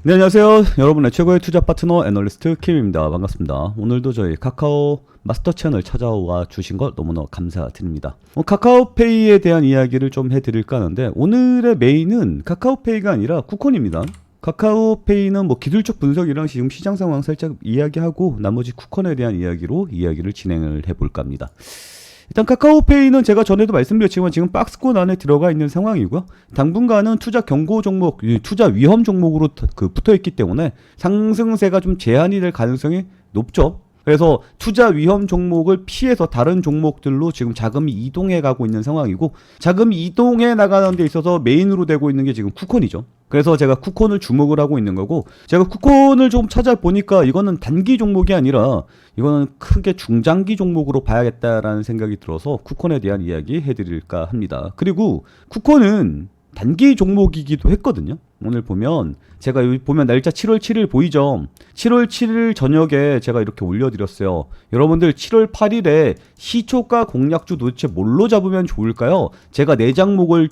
네, 안녕하세요. 여러분의 최고의 투자 파트너 애널리스트 킴입니다. 반갑습니다. 오늘도 저희 카카오 마스터 채널 찾아와 주신 것 너무나 감사드립니다. 카카오페이에 대한 이야기를 좀 해드릴까 하는데 오늘의 메인은 카카오페이가 아니라 쿠콘입니다. 카카오페이는 뭐 기술적 분석이랑 지금 시장 상황 살짝 이야기하고 나머지 쿠콘에 대한 이야기로 이야기를 진행을 해볼까 합니다. 일단 카카오페이는 제가 전에도 말씀드렸지만 지금 박스권 안에 들어가 있는 상황이고요. 당분간은 투자 경고 종목, 투자 위험 종목으로 붙어 있기 때문에 상승세가 좀 제한이 될 가능성이 높죠. 그래서 투자 위험 종목을 피해서 다른 종목들로 지금 자금이 이동해 가고 있는 상황이고, 자금이 이동해 나가는 데 있어서 메인으로 되고 있는 게 지금 쿠콘이죠. 그래서 제가 쿠콘을 주목을 하고 있는 거고, 제가 쿠콘을 좀 찾아보니까 이거는 단기 종목이 아니라 이거는 크게 중장기 종목으로 봐야겠다라는 생각이 들어서 쿠콘에 대한 이야기 해드릴까 합니다. 그리고 쿠콘은 단기 종목이기도 했거든요. 오늘 보면 제가 여기 보면 날짜 7월 7일 보이죠? 7월 7일 저녁에 제가 이렇게 올려드렸어요. 여러분들 7월 8일에 시초가 공략주 도대체 뭘로 잡으면 좋을까요? 제가 네 종목을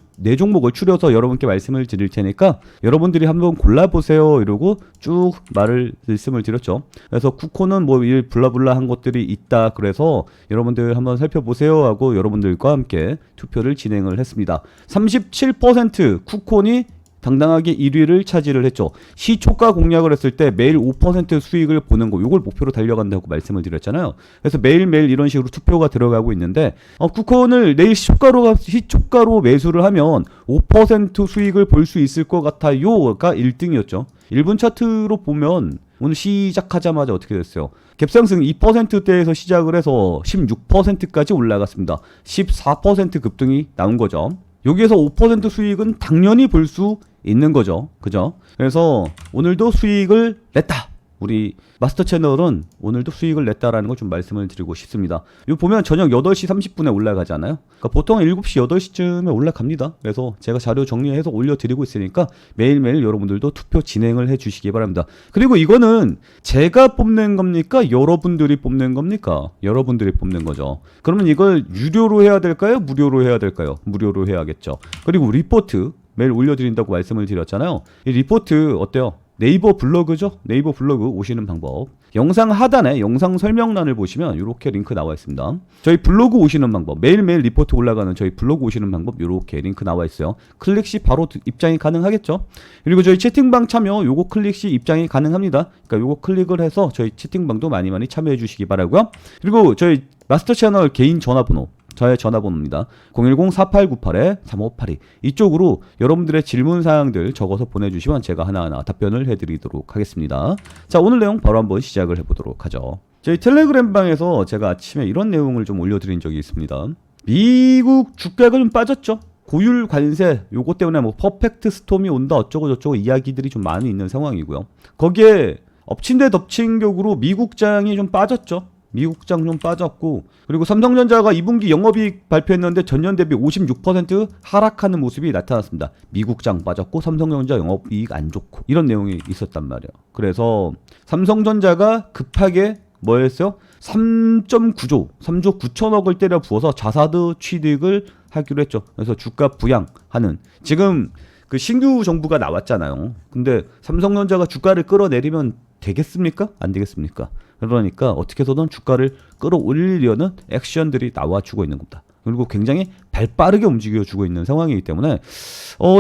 추려서 여러분께 말씀을 드릴 테니까 여러분들이 한번 골라보세요 이러고 쭉 말씀을 드렸죠. 그래서 쿠콘은 뭐 블라블라 것들이 있다, 그래서 여러분들 한번 살펴보세요 하고 여러분들과 함께 투표를 진행을 했습니다. 37% 쿠콘이 당당하게 1위를 차지를 했죠. 시초가 공략을 했을 때 매일 5% 수익을 보는 거, 요걸 목표로 달려간다고 말씀을 드렸잖아요. 그래서 매일매일 이런 식으로 투표가 들어가고 있는데, 쿠콘을 내일 시초가로 매수를 하면 5% 수익을 볼 수 있을 것 같아요가 1등이었죠. 1분 차트로 보면 오늘 시작하자마자 어떻게 됐어요? 갭상승 2%대에서 시작을 해서 16%까지 올라갔습니다. 14% 급등이 나온 거죠. 여기에서 5% 수익은 당연히 볼 수 있는 거죠. 그죠? 그래서 오늘도 수익을 냈다. 우리 마스터 채널은 오늘도 수익을 냈다라는 걸 좀 말씀을 드리고 싶습니다. 여기 보면 저녁 8시 30분에 올라가잖아요. 그러니까 보통 7시, 8시쯤에 올라갑니다. 그래서 제가 자료 정리해서 올려드리고 있으니까 매일매일 여러분들도 투표 진행을 해주시기 바랍니다. 그리고 이거는 제가 뽑는 겁니까? 여러분들이 뽑는 겁니까? 여러분들이 뽑는 거죠. 그러면 이걸 유료로 해야 될까요? 무료로 해야 될까요? 무료로 해야겠죠. 그리고 리포트 매일 올려드린다고 말씀을 드렸잖아요. 이 리포트 어때요? 네이버 블로그죠? 네이버 블로그 오시는 방법. 영상 하단에 영상 설명란을 보시면 이렇게 링크 나와 있습니다. 저희 블로그 오시는 방법, 매일매일 리포트 올라가는 저희 블로그 오시는 방법 이렇게 링크 나와 있어요. 클릭 시 바로 입장이 가능하겠죠? 그리고 저희 채팅방 참여 요거 클릭 시 입장이 가능합니다. 그러니까 요거 클릭을 해서 저희 채팅방도 많이 참여해 주시기 바라고요. 그리고 저희 마스터 채널 개인 전화번호, 저의 전화번호입니다. 010-4898-3582 이쪽으로 여러분들의 질문사항들 적어서 보내주시면 제가 하나하나 답변을 해드리도록 하겠습니다. 자, 오늘 내용 바로 한번 시작을 해보도록 하죠. 저희 텔레그램방에서 제가 아침에 이런 내용을 좀 올려드린 적이 있습니다. 미국 주가가 좀 빠졌죠. 고율 관세 요거 때문에 뭐 퍼펙트 스톰이 온다 어쩌고 저쩌고 이야기들이 좀 많이 있는 상황이고요. 거기에 엎친 데 덮친 격으로 미국장이 좀 빠졌죠. 미국장 좀 빠졌고, 그리고 삼성전자가 2분기 영업이익 발표했는데 전년 대비 56% 하락하는 모습이 나타났습니다. 미국장 빠졌고 삼성전자 영업이익 안 좋고 이런 내용이 있었단 말이에요. 그래서 삼성전자가 급하게 뭐 했어요? 3.9조 9천억을 때려 부어서 자사드 취득을 하기로 했죠. 그래서 주가 부양하는, 지금 그 신규 정부가 나왔잖아요. 근데 삼성전자가 주가를 끌어내리면 되겠습니까? 안 되겠습니까? 그러니까 어떻게 해서든 주가를 끌어올리려는 액션들이 나와주고 있는 겁니다. 그리고 굉장히 발빠르게 움직여주고 있는 상황이기 때문에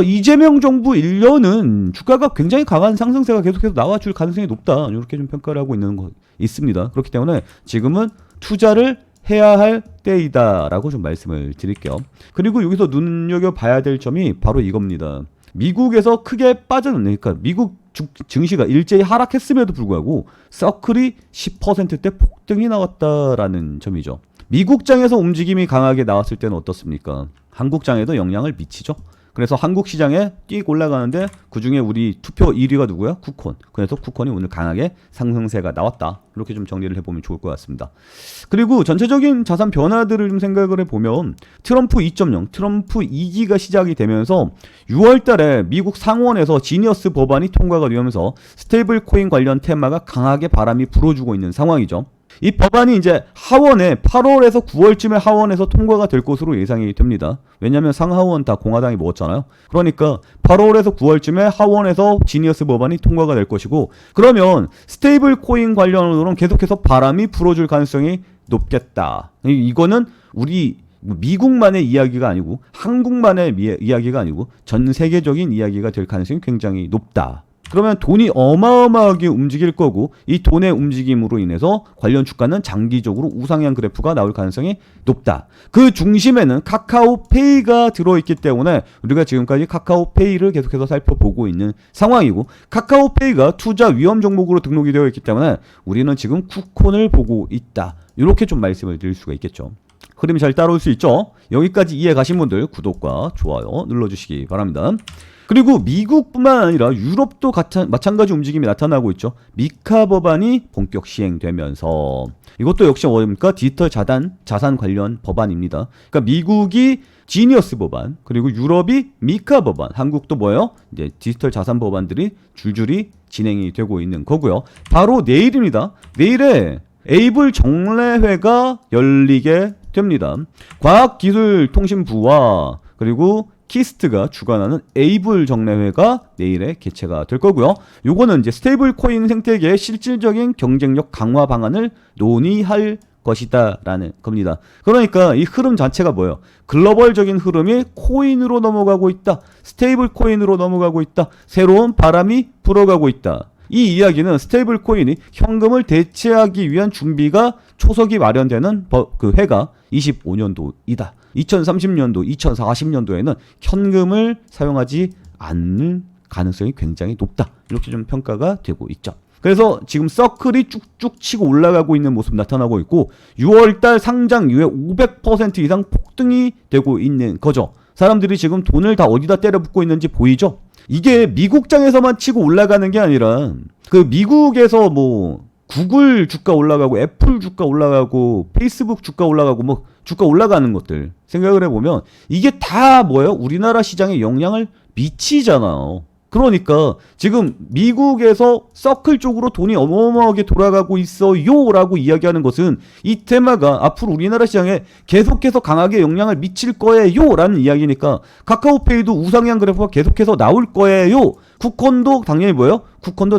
이재명 정부 1년은 주가가 굉장히 강한 상승세가 계속해서 나와줄 가능성이 높다, 이렇게 좀 평가를 하고 있는 거 있습니다. 그렇기 때문에 지금은 투자를 해야 할 때이다라고 좀 말씀을 드릴게요. 그리고 여기서 눈여겨봐야 될 점이 바로 이겁니다. 미국에서 크게 빠져나니까 미국 증시가 일제히 하락했음에도 불구하고 서클이 10%대 폭등이 나왔다라는 점이죠. 미국장에서 움직임이 강하게 나왔을 때는 어떻습니까? 한국장에도 영향을 미치죠. 그래서 한국 시장에 띡 올라가는데 그중에 우리 투표 1위가 누구야? 쿠콘. 그래서 쿠콘이 오늘 강하게 상승세가 나왔다. 이렇게 좀 정리를 해보면 좋을 것 같습니다. 그리고 전체적인 자산 변화들을 좀 생각을 해보면 트럼프 2.0, 트럼프 2기가 시작이 되면서 6월 달에 미국 상원에서 지니어스 법안이 통과가 되면서 스테이블 코인 관련 테마가 강하게 바람이 불어주고 있는 상황이죠. 이 법안이 이제 하원에 8월에서 9월쯤에 하원에서 통과가 될 것으로 예상이 됩니다. 왜냐하면 상하원 다 공화당이 먹었잖아요. 그러니까 8월에서 9월쯤에 하원에서 지니어스 법안이 통과가 될 것이고, 그러면 스테이블 코인 관련으로는 계속해서 바람이 불어줄 가능성이 높겠다. 이거는 우리 미국만의 이야기가 아니고 한국만의 이야기가 아니고 전 세계적인 이야기가 될 가능성이 굉장히 높다. 그러면 돈이 어마어마하게 움직일 거고, 이 돈의 움직임으로 인해서 관련 주가는 장기적으로 우상향 그래프가 나올 가능성이 높다. 그 중심에는 카카오페이가 들어있기 때문에 우리가 지금까지 카카오페이를 계속해서 살펴보고 있는 상황이고, 카카오페이가 투자 위험 종목으로 등록이 되어 있기 때문에 우리는 지금 쿠콘을 보고 있다. 이렇게 좀 말씀을 드릴 수가 있겠죠. 흐름이 잘 따라올 수 있죠. 여기까지 이해 가신 분들 구독과 좋아요 눌러주시기 바랍니다. 그리고 미국뿐만 아니라 유럽도 마찬가지 움직임이 나타나고 있죠. 미카 법안이 본격 시행되면서, 이것도 역시 뭡니까? 디지털 자산 관련 법안입니다. 그러니까 미국이 지니어스 법안, 그리고 유럽이 미카 법안, 한국도 뭐예요? 이제 디지털 자산 법안들이 줄줄이 진행이 되고 있는 거고요. 바로 내일입니다. 내일에 에이블 정례회가 열리게 됩니다. 과학기술통신부와 그리고 키스트가 주관하는 에이블 정례회가 내일에 개최가 될 거고요. 요거는 이제 스테이블 코인 생태계의 실질적인 경쟁력 강화 방안을 논의할 것이다 라는 겁니다. 그러니까 이 흐름 자체가 뭐예요? 글로벌적인 흐름이 코인으로 넘어가고 있다. 스테이블 코인으로 넘어가고 있다. 새로운 바람이 불어가고 있다. 이 이야기는 스테이블 코인이 현금을 대체하기 위한 준비가 초석이 마련되는 그 해가 25년도이다. 2030년도, 2040년도에는 현금을 사용하지 않는 가능성이 굉장히 높다. 이렇게 좀 평가가 되고 있죠. 그래서 지금 서클이 쭉쭉 치고 올라가고 있는 모습 나타나고 있고, 6월달 상장 이후에 500% 이상 폭등이 되고 있는 거죠. 사람들이 지금 돈을 다 어디다 때려붓고 있는지 보이죠? 이게 미국장에서만 치고 올라가는 게 아니라, 그 미국에서 뭐 구글 주가 올라가고 애플 주가 올라가고 페이스북 주가 올라가고 뭐 주가 올라가는 것들 생각을 해보면 이게 다 뭐예요? 우리나라 시장에 영향을 미치잖아요. 그러니까 지금 미국에서 서클 쪽으로 돈이 어마어마하게 돌아가고 있어요 라고 이야기하는 것은 이 테마가 앞으로 우리나라 시장에 계속해서 강하게 영향을 미칠 거예요 라는 이야기니까, 카카오페이도 우상향 그래프가 계속해서 나올 거예요. 쿠콘도 당연히 뭐예요? 쿠콘도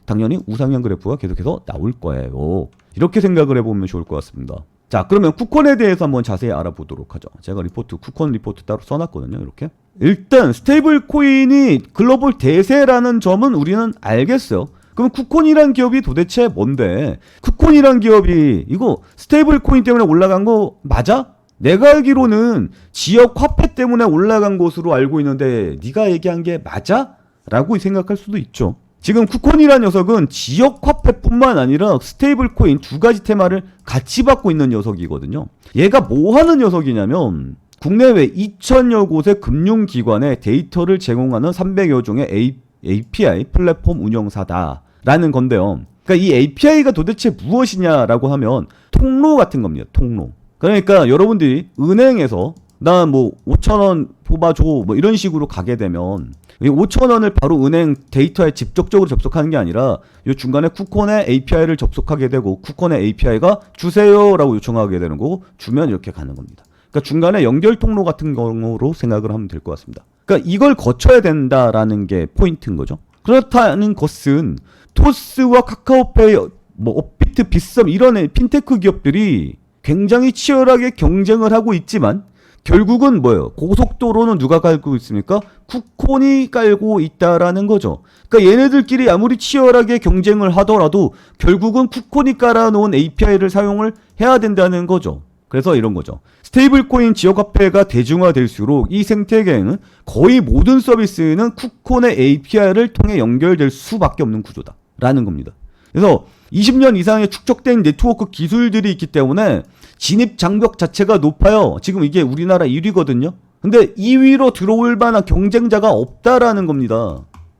당연히 우상향 그래프가 계속해서 나올 거예요. 이렇게 생각을 해보면 좋을 것 같습니다. 자, 그러면 쿠콘에 대해서 한번 자세히 알아보도록 하죠. 제가 쿠콘 리포트 따로 써놨거든요. 이렇게. 일단 스테이블 코인이 글로벌 대세라는 점은 우리는 알겠어요. 그럼 쿠콘이란 기업이 도대체 뭔데? 쿠콘이란 기업이 이거 스테이블 코인 때문에 올라간 거 맞아? 내가 알기로는 지역 화폐 때문에 올라간 것으로 알고 있는데 네가 얘기한 게 맞아? 라고 생각할 수도 있죠. 지금 쿠콘이라는 녀석은 지역 화폐뿐만 아니라 스테이블 코인 두 가지 테마를 같이 받고 있는 녀석이거든요. 얘가 뭐 하는 녀석이냐면, 국내외 2000여 곳의 금융기관에 데이터를 제공하는 300여 종의 API 플랫폼 운영사다라는 건데요. 그러니까 이 API가 도대체 무엇이냐라고 하면 통로 같은 겁니다. 통로. 그러니까 여러분들이 은행에서 나 뭐 5,000원 뽑아줘 뭐 이런 식으로 가게 되면 이 5,000원을 바로 은행 데이터에 직접적으로 접속하는 게 아니라 이 중간에 쿠콘의 API를 접속하게 되고, 쿠콘의 API가 주세요라고 요청하게 되는 거고, 주면 이렇게 가는 겁니다. 그러니까 중간에 연결 통로 같은 경우로 생각을 하면 될 것 같습니다. 그러니까 이걸 거쳐야 된다라는 게 포인트인 거죠. 그렇다는 것은 토스와 카카오페이, 뭐 업비트, 빗썸 이런 핀테크 기업들이 굉장히 치열하게 경쟁을 하고 있지만 결국은 뭐예요? 고속도로는 누가 깔고 있습니까? 쿠콘이 깔고 있다라는 거죠. 그러니까 얘네들끼리 아무리 치열하게 경쟁을 하더라도 결국은 쿠콘이 깔아놓은 API를 사용을 해야 된다는 거죠. 그래서 이런 거죠. 스테이블 코인 지역화폐가 대중화될수록 이 생태계에는 거의 모든 서비스는 쿠콘의 API를 통해 연결될 수밖에 없는 구조다라는 겁니다. 그래서 20년 이상의 축적된 네트워크 기술들이 있기 때문에 진입 장벽 자체가 높아요. 지금 이게 우리나라 1위거든요. 근데 2위로 들어올 만한 경쟁자가 없다라는 겁니다.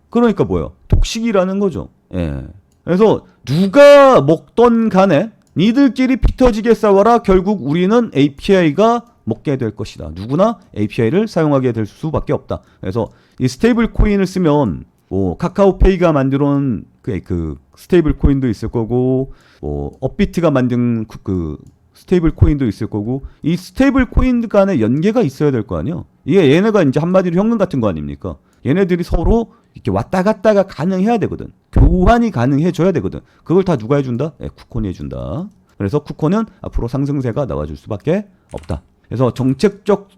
그러니까 뭐예요? 독식이라는 거죠. 예. 그래서 누가 먹던 간에 니들끼리 피 터지게 싸워라. 결국 우리는 API가 먹게 될 것이다. 누구나 API를 사용하게 될 수밖에 없다. 그래서 이 스테이블 코인을 쓰면 뭐 카카오페이가 만들어온 그 스테이블 코인도 있을 거고 뭐 업비트가 만든 그 스테이블 코인도 있을 거고 이 스테이블 코인 간에 연계가 있어야 될 거 아니에요. 이게 얘네가 이제 한마디로 현금 같은 거 아닙니까? 얘네들이 서로 이렇게 왔다 갔다가 가능해야 되거든. 교환이 가능해져야 되거든. 그걸 다 누가 해준다? 쿠콘이 해준다. 그래서 쿠콘은 앞으로 상승세가 나와줄 수밖에 없다. 그래서 정책적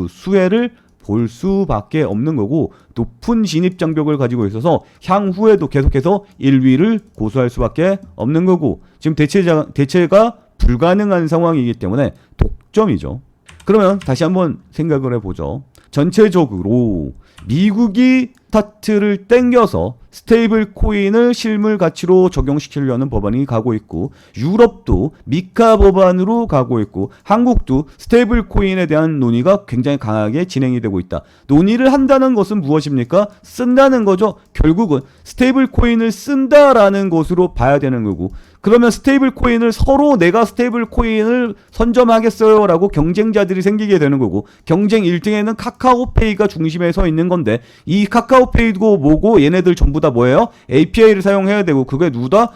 수혜를 볼 수밖에 없는 거고 높은 진입 장벽을 가지고 있어서 향후에도 계속해서 1위를 고수할 수밖에 없는 거고 지금 대체가 불가능한 상황이기 때문에 독점이죠. 그러면 다시 한번 생각을 해보죠. 전체적으로 미국이 스타트를 땡겨서 스테이블 코인을 실물 가치로 적용시키려는 법안이 가고 있고 유럽도 미카 법안으로 가고 있고 한국도 스테이블 코인에 대한 논의가 굉장히 강하게 진행이 되고 있다. 논의를 한다는 것은 무엇입니까? 쓴다는 거죠. 결국은 스테이블 코인을 쓴다라는 것으로 봐야 되는 거고 그러면 스테이블 코인을 서로 내가 스테이블 코인을 선점하겠어요 라고 경쟁자들이 생기게 되는 거고 경쟁 1등에는 카카오페이가 중심에 서 있는 건데 이 카카오페이도 뭐고 얘네들 전부 다 뭐예요? API를 사용해야 되고 그게 누구다?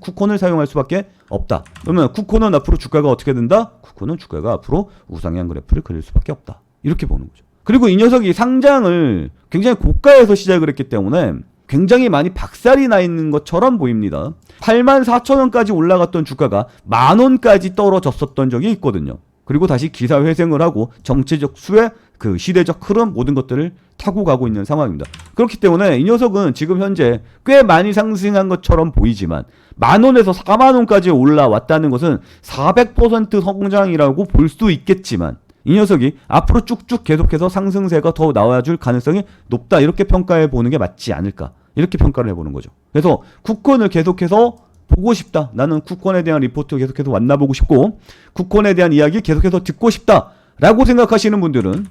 쿠콘을 사용할 수밖에 없다. 그러면 쿠콘은 앞으로 주가가 어떻게 된다? 쿠콘은 주가가 앞으로 우상향 그래프를 그릴 수밖에 없다. 이렇게 보는 거죠. 그리고 이 녀석이 상장을 굉장히 고가에서 시작을 했기 때문에 굉장히 많이 박살이 나 있는 것처럼 보입니다. 84,000원까지 올라갔던 주가가 10,000원까지 떨어졌었던 적이 있거든요. 그리고 다시 기사회생을 하고 정치적 수혜, 그 시대적 흐름 모든 것들을 타고 가고 있는 상황입니다. 그렇기 때문에 이 녀석은 지금 현재 꽤 많이 상승한 것처럼 보이지만 10,000원에서 40,000원까지 올라왔다는 것은 400% 성장이라고 볼 수도 있겠지만 이 녀석이 앞으로 쭉쭉 계속해서 상승세가 더 나와줄 가능성이 높다 이렇게 평가해 보는 게 맞지 않을까 이렇게 평가를 해보는 거죠. 그래서 쿠콘을 계속해서 보고 싶다. 나는 쿠콘에 대한 리포트 계속해서 만나보고 싶고 쿠콘에 대한 이야기 계속해서 듣고 싶다 라고 생각하시는 분들은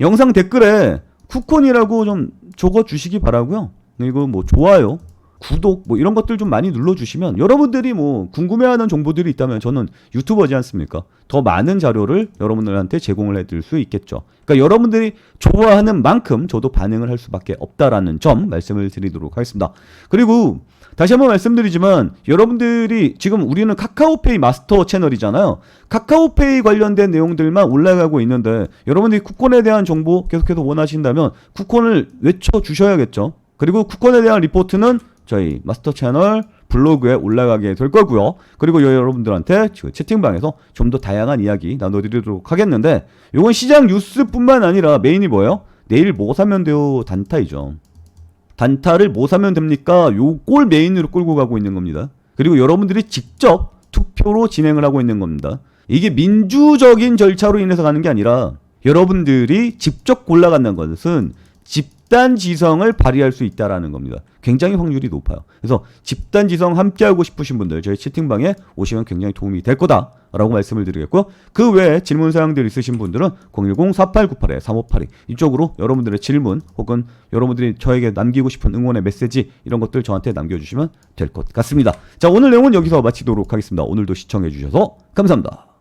영상 댓글에 쿠콘이라고 좀 적어주시기 바라고요. 그리고 뭐 좋아요, 구독 뭐 이런 것들 좀 많이 눌러주시면 여러분들이 뭐 궁금해하는 정보들이 있다면 저는 유튜버지 않습니까? 더 많은 자료를 여러분들한테 제공을 해드릴 수 있겠죠. 그러니까 여러분들이 좋아하는 만큼 저도 반응을 할 수밖에 없다라는 점 말씀을 드리도록 하겠습니다. 그리고 다시 한번 말씀드리지만 여러분들이 지금 우리는 카카오페이 마스터 채널이잖아요. 카카오페이 관련된 내용들만 올라가고 있는데 여러분들이 쿠콘에 대한 정보 계속해서 원하신다면 쿠콘을 외쳐주셔야겠죠. 그리고 쿠콘에 대한 리포트는 저희 마스터 채널 블로그에 올라가게 될 거고요. 그리고 여러분들한테 채팅방에서 좀 더 다양한 이야기 나눠드리도록 하겠는데 이건 시장 뉴스뿐만 아니라 메인이 뭐예요? 내일 뭐 사면 돼요? 단타이죠. 단타를 뭐 사면 됩니까? 요걸 메인으로 끌고 가고 있는 겁니다. 그리고 여러분들이 직접 투표로 진행을 하고 있는 겁니다. 이게 민주적인 절차로 인해서 가는 게 아니라 여러분들이 직접 골라간다는 것은 집단 지성을 발휘할 수 있다라는 겁니다. 굉장히 확률이 높아요. 그래서 집단 지성 함께하고 싶으신 분들 저희 채팅방에 오시면 굉장히 도움이 될 거다라고 말씀을 드리겠고요. 그 외에 질문사항들 있으신 분들은 010-4898-3582 이쪽으로 여러분들의 질문 혹은 여러분들이 저에게 남기고 싶은 응원의 메시지 이런 것들 저한테 남겨주시면 될 것 같습니다. 자, 오늘 내용은 여기서 마치도록 하겠습니다. 오늘도 시청해주셔서 감사합니다.